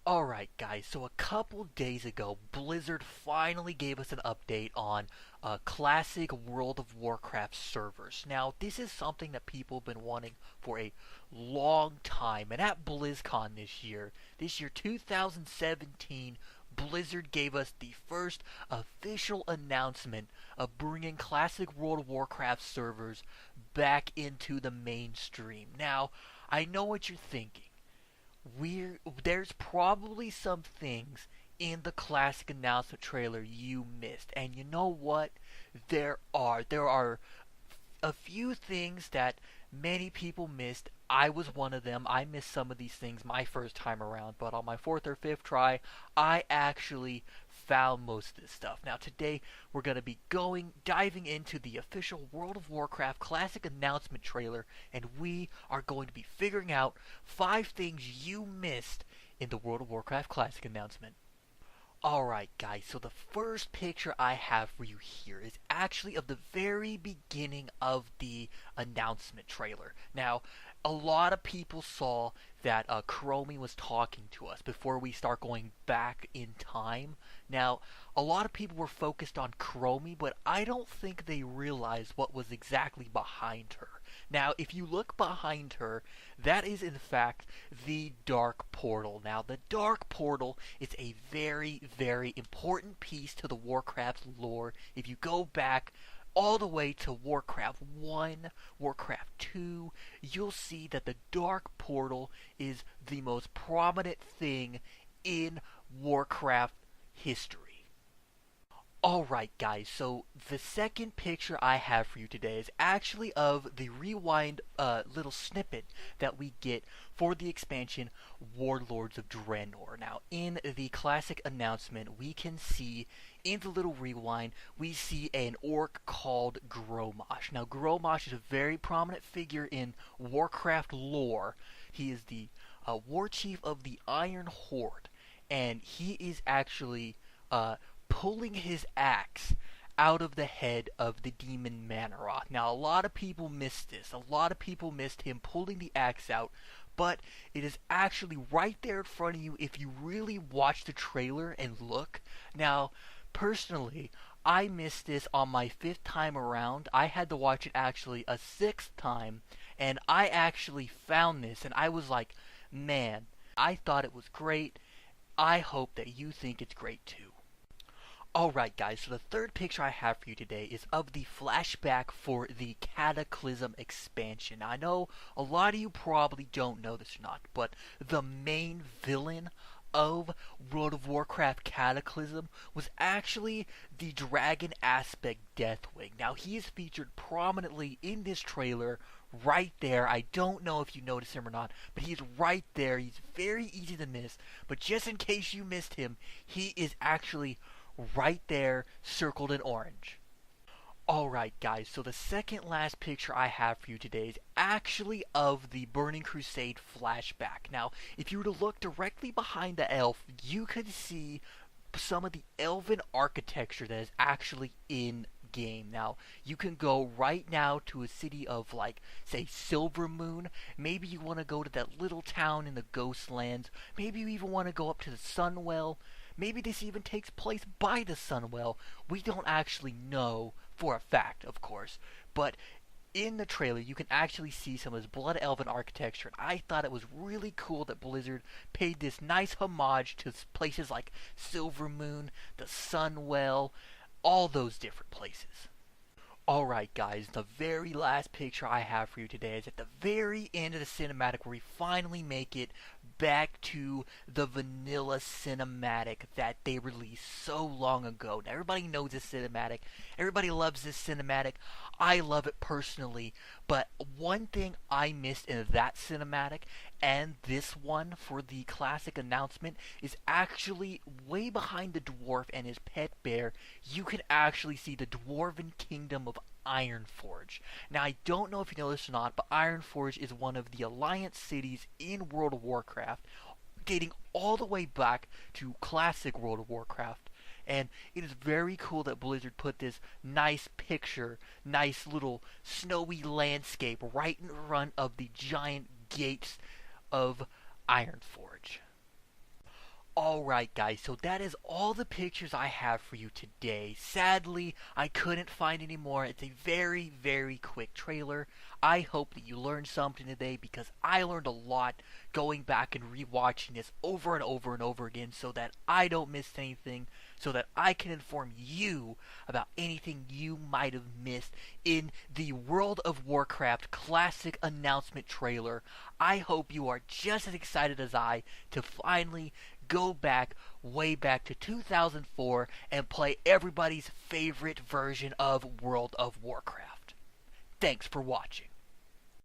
Alright guys, so a couple days ago, Blizzard finally gave us an update on classic World of Warcraft servers. Now, this is something that people have been wanting for a long time, and at BlizzCon this year 2017, Blizzard gave us the first official announcement of bringing classic World of Warcraft servers back into the mainstream. Now, I know what you're thinking. There's probably some things in the classic announcement trailer you missed, and you know what? There are a few things that many people missed. I was one of them. I missed some of these things my first time around, but on my fourth or fifth try, I actually found most of this stuff. Now today we're going to be diving into the official World of Warcraft Classic announcement trailer, and we are going to be figuring out 5 things you missed in the World of Warcraft Classic announcement. Alright guys, so the first picture I have for you here is actually of the very beginning of the announcement trailer. Now, a lot of people saw that Chromie was talking to us before we start going back in time. Now, a lot of people were focused on Chromie, but I don't think they realized what was exactly behind her. Now, if you look behind her, that is in fact the Dark Portal. Now, the Dark Portal is a very, very important piece to the Warcraft lore. If you go back all the way to Warcraft 1, Warcraft 2, you'll see that the Dark Portal is the most prominent thing in Warcraft history. Alright guys, so the second picture I have for you today is actually of the rewind little snippet that we get for the expansion Warlords of Draenor. Now in the classic announcement we can see in the little rewind we see an orc called Grommash. Now Grommash is a very prominent figure in Warcraft lore. He is the war chief of the Iron Horde, and he is actually pulling his axe out of the head of the demon Mannoroth. Now, a lot of people missed this. A lot of people missed him pulling the axe out, but it is actually right there in front of you if you really watch the trailer and look. Now, personally, I missed this on my 5th time around. I had to watch it actually a 6th time, and I actually found this, and I was like, man, I thought it was great. I hope that you think it's great too. Alright guys, so the third picture I have for you today is of the flashback for the Cataclysm expansion. Now, I know a lot of you probably don't know this or not, but the main villain of World of Warcraft Cataclysm was actually the Dragon Aspect Deathwing. Now, he is featured prominently in this trailer right there. I don't know if you noticed him or not, but he's right there. He's very easy to miss, but just in case you missed him, he is actually right there, circled in orange. Alright guys, so the second last picture I have for you today is actually of the Burning Crusade flashback. Now, if you were to look directly behind the elf, you could see some of the elven architecture that is actually in game. Now, you can go right now to a city of, like, say, Silvermoon. Maybe you want to go to that little town in the Ghostlands. Maybe you even want to go up to the Sunwell. Maybe this even takes place by the Sunwell. We don't actually know for a fact, of course. But in the trailer, you can actually see some of this Blood Elven architecture. And I thought it was really cool that Blizzard paid this nice homage to places like Silvermoon, the Sunwell, all those different places. Alright guys, the very last picture I have for you today is at the very end of the cinematic where we finally make it back to the vanilla cinematic that they released so long ago. Now everybody knows this cinematic, everybody loves this cinematic, I love it personally, but one thing I missed in that cinematic and this one for the classic announcement is actually way behind the dwarf and his pet bear. You can actually see the dwarven kingdom of Ironforge. Now, I don't know if you know this or not, but Ironforge is one of the Alliance cities in World of Warcraft, dating all the way back to classic World of Warcraft. And it is very cool that Blizzard put this nice picture, nice little snowy landscape right in front of the giant gates of Ironforge. Alright guys, so that is all the pictures I have for you today. Sadly, I couldn't find any more. It's a very, very quick trailer. I hope that you learned something today because I learned a lot going back and rewatching this over and over and over again so that I don't miss anything, so that I can inform you about anything you might have missed in the World of Warcraft classic announcement trailer. I hope you are just as excited as I to finally go back, way back to 2004 and play everybody's favorite version of World of Warcraft. Thanks for watching.